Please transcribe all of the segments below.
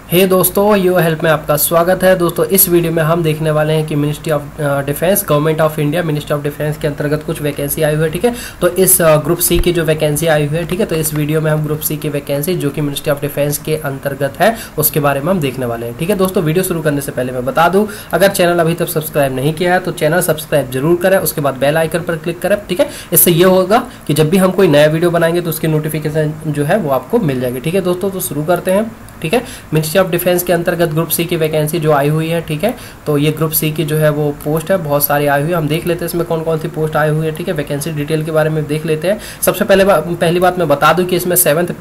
हे दोस्तों, यो हेल्प में आपका स्वागत है। दोस्तों इस वीडियो में हम देखने वाले हैं कि ministry of defence, government of India, ministry of defence के अंतर्गत कुछ वैकेंसी आई हुई है। ठीक है, तो इस ग्रुप सी की जो वैकेंसी आई हुई है, ठीक है, तो इस वीडियो में हम ग्रुप सी की वैकेंसी जो कि मिनिस्ट्री ऑफ डिफेंस के अंतर्गत है उसके बारे में हम देखने वाले हैं। ठीक है दोस्तों, वीडियो शुरू करने से पहले मैं बता दूं, अगर चैनल अभी तक सब्सक्राइब नहीं किया है तो चैनल सब्सक्राइब जरूर करें, उसके बाद बेल आइकन पर क्लिक करें। ठीक है, इससे ये होगा कि जब भी हम कोई नया वीडियो बनाएंगे तो उसकी नोटिफिकेशन जो है वो आपको मिल जाएगी। ठीक है दोस्तों, तो शुरू करते हैं। ठीक है, मिनिस्ट्री ऑफ डिफेंस के अंतर्गत ग्रुप सी की वैकेंसी जो आई हुई है, ठीक है, तो ये ग्रुप सी की जो है वो पोस्ट है, बहुत सारी आई हुई है। हम देख लेते हैं इसमें कौन कौन सी पोस्ट आई हुई है। ठीक है, वैकेंसी डिटेल के बारे में देख लेते हैं। सबसे पहली बात मैं बता दूं कि इसमें 7th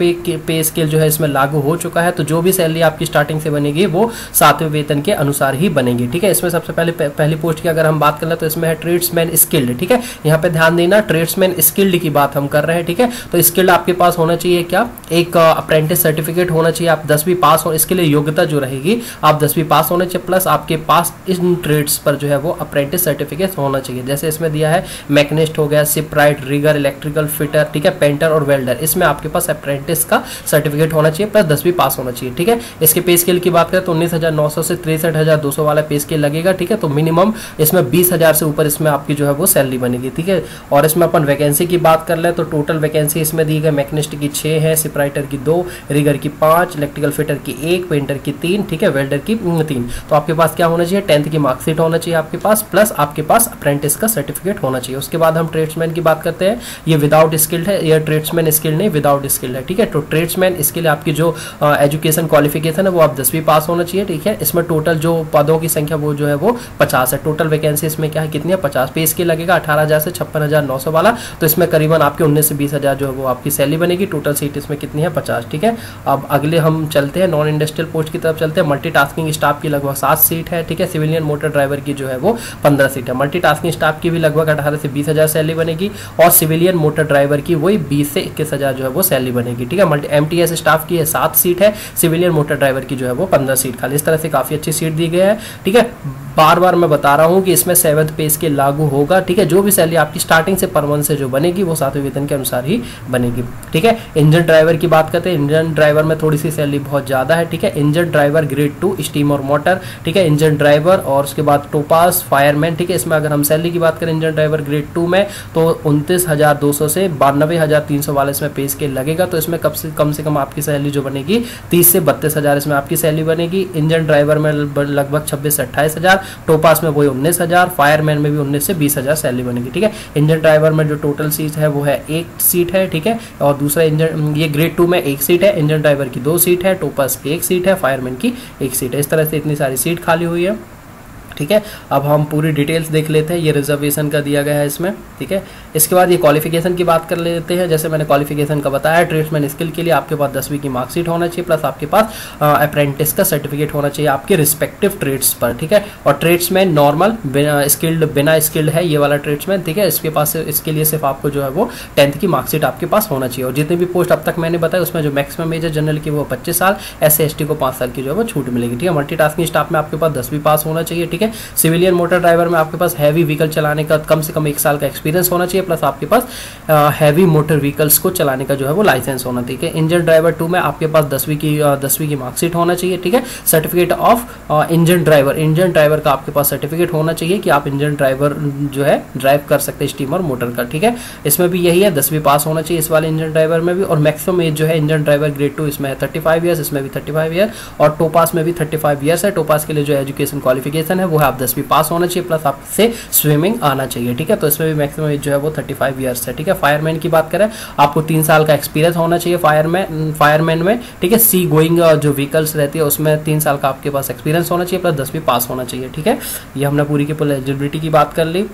पे स्केल जो है इसमें लागू हो चुका है, तो जो भी सैलरी आपकी स्टार्टिंग से बनेगी वो 7वें वेतन के अनुसार ही बनेगी। ठीक है, इसमें सबसे पहली पोस्ट की अगर हम बात कर ले तो इसमें है ट्रेड्समैन स्किल्ड। ठीक है, यहाँ पे ध्यान देना, ट्रेड्समैन स्किल्ड की बात हम कर रहे हैं। ठीक है, तो स्किल्ड आपके पास होना चाहिए क्या, एक अप्रेंटिस सर्टिफिकेट होना चाहिए, आप 10वीं पास हो, इसके लिए योग्यता जो रहेगी आप 10वीं पास होने चाहिए, प्लस आपके पास इन ट्रेड्स पर जो है वो अप्रेंटिस सर्टिफिकेट होना चाहिए। जैसे इसमें दिया है मैकेनिस्ट हो गया, शिपराइट, रिगर, इलेक्ट्रिकल फिटर, ठीक है, पेंटर और वेल्डर, इसमें आपके पास अप्रेंटिस का सर्टिफिकेट होना चाहिए प्लस 10वीं पास होना चाहिए। ठीक है, इसके पे स्केल की बात करें तो 19,900 से 63,200 वाला पे स्केल लगेगा। ठीक है, तो मिनिमम इसमें 20,000 से ऊपर इसमें आपकी जो है वो सैलरी बनेगी। ठीक है, और इसमें अपन वैकेंसी की बात कर ले तो टोटल वैकेंसी इसमें दी गई, मैकेनिस्ट की 6 है, शिपराइटर की 2, रिगर की 5, इलेक्ट्रिकल फिटर की 1, पेंटर की 3, ठीक है, वेल्डर की 3। तो आपके पास क्या होना चाहिए, 10th की मार्कशीट होना चाहिए आपके पास, प्लस आपके पास अप्रेंटिस का सर्टिफिकेट होना चाहिए। उसके बाद हम ट्रेड्समैन की बात करते हैं। ये विदाउट स्किल्ड है, ये ट्रेड्समैन स्किल्ड नहीं, विदाउट स्किल्ड है। ठीक है, तो ट्रेड्समैन इसके लिए आपकी जो एजुकेशन क्वालिफिकेशन है वो आप 10वीं पास होना चाहिए। ठीक है, इसमें टोटल जो पदों की संख्या वो जो है वो 50 है। टोटल वैकेंसी इसमें क्या है, कितनी है, 50 पे स्केल लगेगा 18,000 से 56,900 वाला, तो इसमें करीबन आपके 19 से 20,000 जो है वो आपकी सैलरी बनेगी। टोटल सीट इसमें कितनी है, 50। ठीक है, अब अगले हम चलते हैं नॉन इंडस्ट्रियल पोस्ट की तरफ चलते हैं। मल्टीटास्किंग स्टाफ की लगभग 7 सीट है। ठीक है, सिविलियन मोटर ड्राइवर की जो है वो 15 सीट है। मल्टीटास्किंग स्टाफ की भी लगभग 18 से 20,000 सैलरी बनेगी, और सिविलियन मोटर ड्राइवर की वही 20 से 21,000 जो है वो सैलरी बनेगी। ठीक है, MTS स्टाफ की 7 सीट है, सिविलियन मोटर ड्राइवर की जो है वो 15 सीट खाली। इस तरह से काफी अच्छी सीट दी गई है। ठीक है, बार बार मैं बता रहा हूं कि इसमें 7th पे स्केल लागू होगा। ठीक है, जो भी सैलरी आपकी स्टार्टिंग से पर मंथ से जो बनेगी वो 7वें वेतन के अनुसार ही बनेगी। ठीक है, इंजन ड्राइवर की बात करते हैं। इंजन ड्राइवर में थोड़ी सी सैलरी बहुत ज्यादा है। ठीक है, इंजन ड्राइवर ग्रेड 2 स्टीम और मोटर, ठीक है, इंजन ड्राइवर, और उसके बाद टोपास, फायरमैन। ठीक है, इसमें अगर हम सैलरी की बात करें इंजन ड्राइवर ग्रेड 2 में तो 29,200 से 92,300 वाले इसमें पे स्केल लगेगा। तो इसमें कम से कम आपकी सैलरी जो बनेगी 30 से 32,000 इसमें आपकी सैलरी बनेगी। इंजन ड्राइवर में लगभग 26 से 28,000, टोपास में वही 19,000, फायरमैन में भी 19 से 20,000 सैलरी बनेगी। ठीक है, इंजन ड्राइवर में जो टोटल सीट है वो है 1 सीट है। ठीक है, और दूसरा इंजन ये ग्रेड 2 में 1 सीट है, इंजन ड्राइवर की 2 सीट है, टोपास की 1 सीट है, फायरमैन की 1 सीट है। इस तरह से इतनी सारी सीट खाली हुई है। ठीक है, अब हम पूरी डिटेल्स देख लेते हैं। ये रिजर्वेशन का दिया गया है इसमें। ठीक है, इसके बाद ये क्वालिफिकेशन की बात कर लेते हैं। जैसे मैंने क्वालिफिकेशन का बताया, ट्रेड्समैन स्किल के लिए आपके पास 10वीं की मार्कशीट होना चाहिए, प्लस आपके पास अप्रेंटिस का सर्टिफिकेट होना चाहिए आपके रिस्पेक्टिव ट्रेड्स पर। ठीक है, और ट्रेड्समैन नॉर्मल, बिना स्किल्ड है ये वाला ट्रेड्समैन। ठीक है, इसके पास इसके लिए सिर्फ आपको जो है वो 10th की मार्कशीट आपके पास होना चाहिए। और जितनी भी पोस्ट अब तक मैंने बताया उसमें जो मैक्सिमम एज है जनरल की वो 25 साल, SC/ST को 5 साल की जो है वो छूट मिलेगी। ठीक है, मल्टीटास्किंग स्टाफ में आपके पास 10वीं पास होना चाहिए। ठीक है, सिविलियन मोटर ड्राइवर में आपके पास हैवी व्हीकल चलाने का कम से कम 1 साल का एक्सपीरियंस होना चाहिए, प्लस आपके पास हैवी मोटर व्हीकल्स को चलाने का जो है वो लाइसेंस होना चाहिए। ठीक है, इंजन ड्राइवर 2 में आपके पास 10वीं की मार्कशीट होना चाहिए। ठीक है, सर्टिफिकेट ऑफ इंजन ड्राइवर का आपके पास सर्टिफिकेट होना चाहिए कि आप इंजन ड्राइवर जो है ड्राइव कर सकते हैं स्टीमर मोटर का। ठीक है, इसमें भी यही है, 10वीं पास होना चाहिए इस वाले इंजन ड्राइवर में भी। और मैक्सिमम एज जो है इंजन ड्राइवर ग्रेड 2 इसमें है 35 ईयर्स, इसमें भी 35 ईयर, और टोपास में भी 35 ईयर्स है। टोपास के लिए जो एजुकेशन क्वालिफिकेशन है वो है आप 10वीं पास होना चाहिए, प्लस आपसे स्विमिंग आना चाहिए। ठीक है, तो इसमें भी मैक्सिमम एज जो है वो 35 ईयर्स है। ठीक है, फायरमैन की बात करें, आपको 3 साल का एक्सपीरियंस होना चाहिए फायरमैन में। ठीक है, सी गोइंग जो व्हीकल्स रहती है उसमें 3 साल का आपके पास एक्सपीरियंस होना चाहिए, प्लस 10वीं पास होना चाहिए। ठीक है, ये हमने पूरी की पूरी एलिजिबिलिटी की बात कर ली।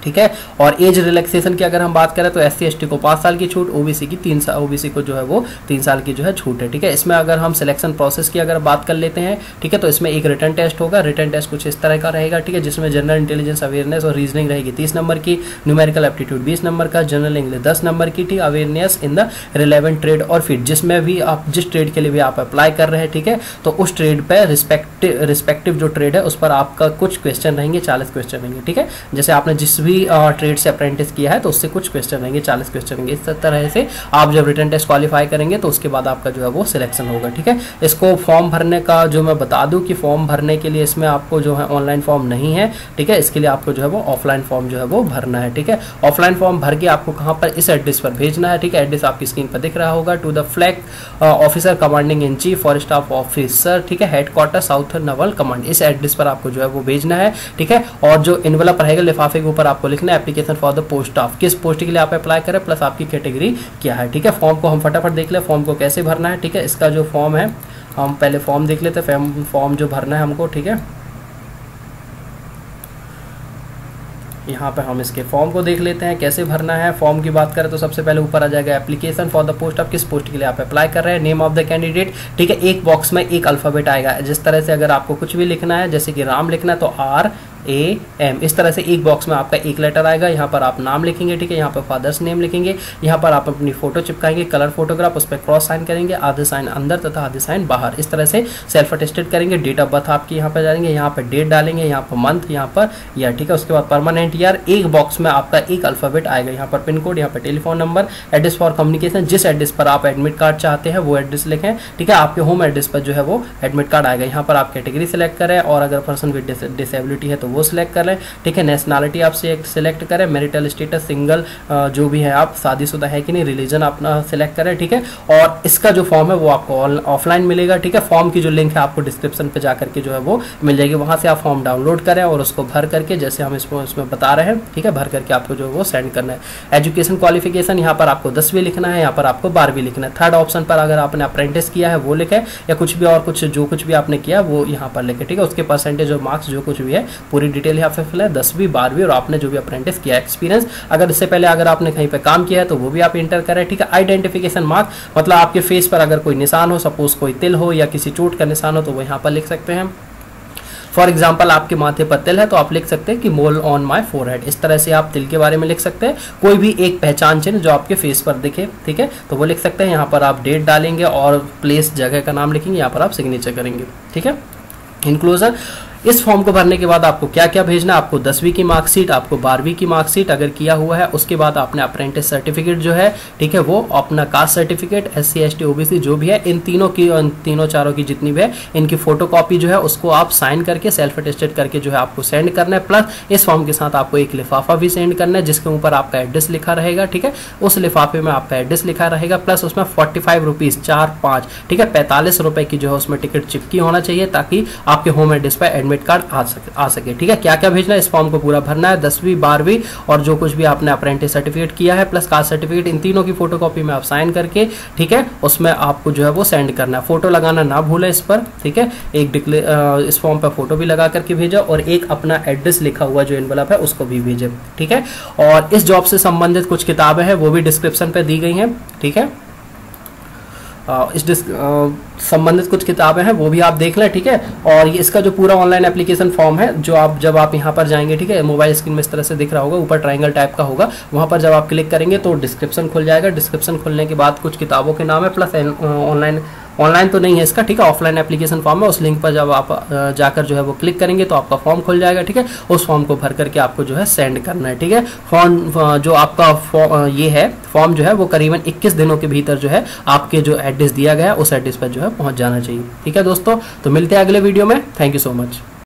ठीक है, और एज रिलैक्सेशन की अगर हम बात करें तो SC/ST को 5 साल की छूट, OBC की 3 साल, OBC को जो है वो 3 साल की जो है छूट है। ठीक है, इसमें अगर हम सिलेक्शन प्रोसेस की अगर बात कर लेते हैं, ठीक है, तो इसमें एक रिटन टेस्ट होगा। रिटन टेस्ट कुछ इस तरह का रहेगा। ठीक है, जिसमें जनरल इंटेलिजेंस, अवेयरनेस और रीजनिंग रहेगी 30 नंबर की, न्यूमेरिकल एप्टीट्यूड 20 नंबर का, जनरल इंग्लिश 10 नंबर की। ठीक, awareness in the relevant trade और फील्ड, जिसमें भी आप जिस ट्रेड के लिए भी आप अप्लाई कर रहे हैं, ठीक है, तो उस ट्रेड पर रिस्पेक्टिव जो ट्रेड है उस पर आपका कुछ क्वेश्चन रहेंगे, 40 क्वेश्चन रहेंगे। ठीक है, जैसे आपने जिस भी भी ट्रेड से अप्रेंटिस किया है तो उससे कुछ क्वेश्चन रहेंगे, 40 क्वेश्चन रहेंगे। इस तरह से आप जब रिटन टेस्ट क्वालिफाई करेंगे तो उसके बाद आपका जो है वो सिलेक्शन होगा, ठीक है। इसको फॉर्म भरने का जो मैं बता दूं कि फॉर्म भरने के लिए इसमें आपको जो है ऑनलाइन फॉर्म नहीं है, ठीक है। इसके लिए आपको जो है वो ऑफलाइन फॉर्म जो है वो भरना है, ठीक है। ऑफलाइन फॉर्म भर के आपको कहाँ पर, इस एड्रेस पर भेजना है, ठीक है। एड्रेस आपकी स्क्रीन पर दिख रहा होगा, to the flag officer commanding in chief for staff officer, ठीक है, हेडक्वार्टर साउथ नवल कमांड। इस एड्रेस पर आपको जो है वो भेजना है, ठीक है। और जो इनवलप रहेगा लिफाफे के ऊपर आपको लिखना है application for the post of, किस पोस्ट के लिए आप अप्लाई करें प्लस आपकी कैटेगरी क्या है, ठीक है। फॉर्म को हम फटाफट देख ले, फॉर्म को कैसे भरना है, ठीक है। इसका जो फॉर्म है हम पहले फॉर्म देख लेते हैं, फॉर्म जो भरना है हमको, ठीक है। यहाँ पे हम इसके फॉर्म को देख लेते हैं कैसे भरना है। फॉर्म की बात करें तो सबसे पहले ऊपर आ जाएगा application for the post of, किस पोस्ट के लिए आप अप्लाई कर रहे हैं, नेम ऑफ द कैंडिडेट, ठीक है। एक बॉक्स में एक अल्फाबेट आएगा, जिस तरह से अगर आपको कुछ भी लिखना है जैसे कि राम लिखना है तो RAM, इस तरह से एक बॉक्स में आपका एक लेटर आएगा। यहाँ पर आप नाम लिखेंगे, ठीक है। यहाँ पर फादर्स नेम लिखेंगे, यहाँ पर आप अपनी फोटो चिपकाएंगे, कलर फोटोग्राफ, उस पर क्रॉस साइन करेंगे, आधे साइन अंदर तथा आधे साइन बाहर, इस तरह से सेल्फ अटेस्टेड करेंगे। डेट ऑफ बर्थ आपकी यहाँ पर जाएंगे, यहाँ पर डेट डालेंगे, यहाँ पर मंथ, यहाँ पर ईयर, ठीक है। उसके बाद परमानेंट ईयर, एक बॉक्स में आपका एक अल्फाबेट आएगा, यहाँ पर पिन कोड, यहाँ पर telephone number, address for communication, जिस एड्रेस पर आप एडमिट कार्ड चाहते हैं वो एड्रेस लिखें, ठीक है। आपके होम एड्रेस पर जो है वो एडमिट कार्ड आएगा। यहाँ पर आप कैटेगरी सेलेक्ट करें और अगर पर्सन विद डिसेबिलिटी है तो वो सिलेक्ट करें, ठीक है। नेशनैलिटी आप सिलेक्ट करें, मैरिटल स्टेटस सिंगल जो भी है, आप शादीशुदा है कि नहीं, रिलीजन अपना सिलेक्ट करें, ठीक है। और इसका जो फॉर्म है वो आपको ऑफलाइन मिलेगा, ठीक है। फॉर्म की जो लिंक है आपको डिस्क्रिप्शन पे जा करके जो है वो मिल जाएगी, वहां से आप फॉर्म डाउनलोड करें और उसको भर करके जैसे हम इसमें बता रहे हैं, ठीक है, भर करके आपको जो है वो सेंड करना है। एजुकेशन क्वालिफिकेशन, यहाँ पर आपको 10वीं लिखना है, यहाँ पर आपको 12वीं लिखना है। थर्ड ऑप्शन पर अगर आपने अप्रेंटिस किया है वो लिखे, या कुछ भी और कुछ जो कुछ भी आपने किया वो यहाँ पर लिखे, ठीक है। उसके परसेंटेज और मार्क्स जो कुछ भी है पूरी डिटेल यहाँ पे फिल है, 10वीं 12वीं और आपने जो भी अप्रेंटिस किया, एक्सपीरियंस अगर इससे पहले अगर आपने कहीं पे काम किया है तो वो भी आप इंटर करें, ठीक है। आइडेंटिफिकेशन मार्क, मतलब आपके फेस पर अगर कोई निशान हो, सपोज कोई तिल हो या किसी चोट का निशान हो तो वो यहाँ पर लिख सकते हैं। फॉर एग्जाम्पल आपके माथे पर तिल है तो आप लिख सकते हैं कि मोल ऑन माई फोरहेड, इस तरह से आप तिल के बारे में लिख सकते हैं। कोई भी एक पहचान चिन्ह जो आपके फेस पर दिखे, ठीक है, तो वो लिख सकते हैं। यहाँ पर आप डेट डालेंगे और प्लेस जगह का नाम लिखेंगे, यहाँ पर आप सिग्नेचर करेंगे, ठीक है। इनक्लोजर, इस फॉर्म को भरने के बाद आपको क्या क्या भेजना है, आपको 10वीं की मार्कशीट, आपको 12वीं की मार्कशीट अगर किया हुआ है, उसके बाद आपने अप्रेंटिस सर्टिफिकेट जो है, ठीक है, वो अपना caste certificate, SC ST OBC जो भी है, इन तीनों चारों की जितनी भी है इनकी फोटोकॉपी जो है उसको आप साइन करके सेल्फ अटेस्टेड करके जो है आपको सेंड करना है। प्लस इस फॉर्म के साथ आपको एक लिफाफा भी सेंड करना है जिसके ऊपर आपका एड्रेस लिखा रहेगा, ठीक है। उस लिफाफे में आपका एड्रेस लिखा रहेगा, प्लस उसमें 45 रुपीज़ 4-5, ठीक है, 45 रुपए की जो है उसमें टिकट चिपकी होना चाहिए ताकि आपके होम एड्रेस पर एडमिट कार्ड आ सके, ठीक है। क्या क्या भेजना है, इस फॉर्म को पूरा भरना है, 10वीं 12वीं और जो कुछ भी आपने अप्रेंटिस सर्टिफिकेट किया है प्लस कास्ट सर्टिफिकेट, इन तीनों की फोटोकॉपी में आप साइन करके, ठीक है, उसमें आपको जो है वो सेंड करना है। फोटो लगाना ना भूलें इस पर, ठीक है। एक इस फॉर्म पर फोटो भी लगा करके भेजा और एक अपना एड्रेस लिखा हुआ जो एनवलप है उसको भी भेजे, ठीक है। और इस जॉब से संबंधित कुछ किताबें हैं वो भी डिस्क्रिप्शन पे दी गई हैं, ठीक है। इस संबंधित कुछ किताबें हैं वो भी आप देख लें, ठीक है। और ये इसका जो पूरा ऑनलाइन एप्लीकेशन फॉर्म है जो आप जब आप यहाँ पर जाएंगे, ठीक है, मोबाइल स्क्रीन में इस तरह से दिख रहा होगा, ऊपर ट्रायंगल टाइप का होगा, वहाँ पर जब आप क्लिक करेंगे तो डिस्क्रिप्शन खुल जाएगा। डिस्क्रिप्शन खुलने के बाद कुछ किताबों के नाम है, प्लस ऑनलाइन तो नहीं है इसका, ठीक है, ऑफलाइन एप्लीकेशन फॉर्म है। उस लिंक पर जब आप जाकर जो है वो क्लिक करेंगे तो आपका फॉर्म खुल जाएगा, ठीक है। उस फॉर्म को भर करके आपको जो है सेंड करना है, ठीक है। फॉर्म जो आपका ये है फॉर्म जो है वो करीबन 21 दिनों के भीतर जो है आपके जो एड्रेस दिया गया है उस एड्रेस पर जो है पहुंच जाना चाहिए, ठीक है दोस्तों। तो मिलते हैं अगले वीडियो में, थैंक यू सो मच।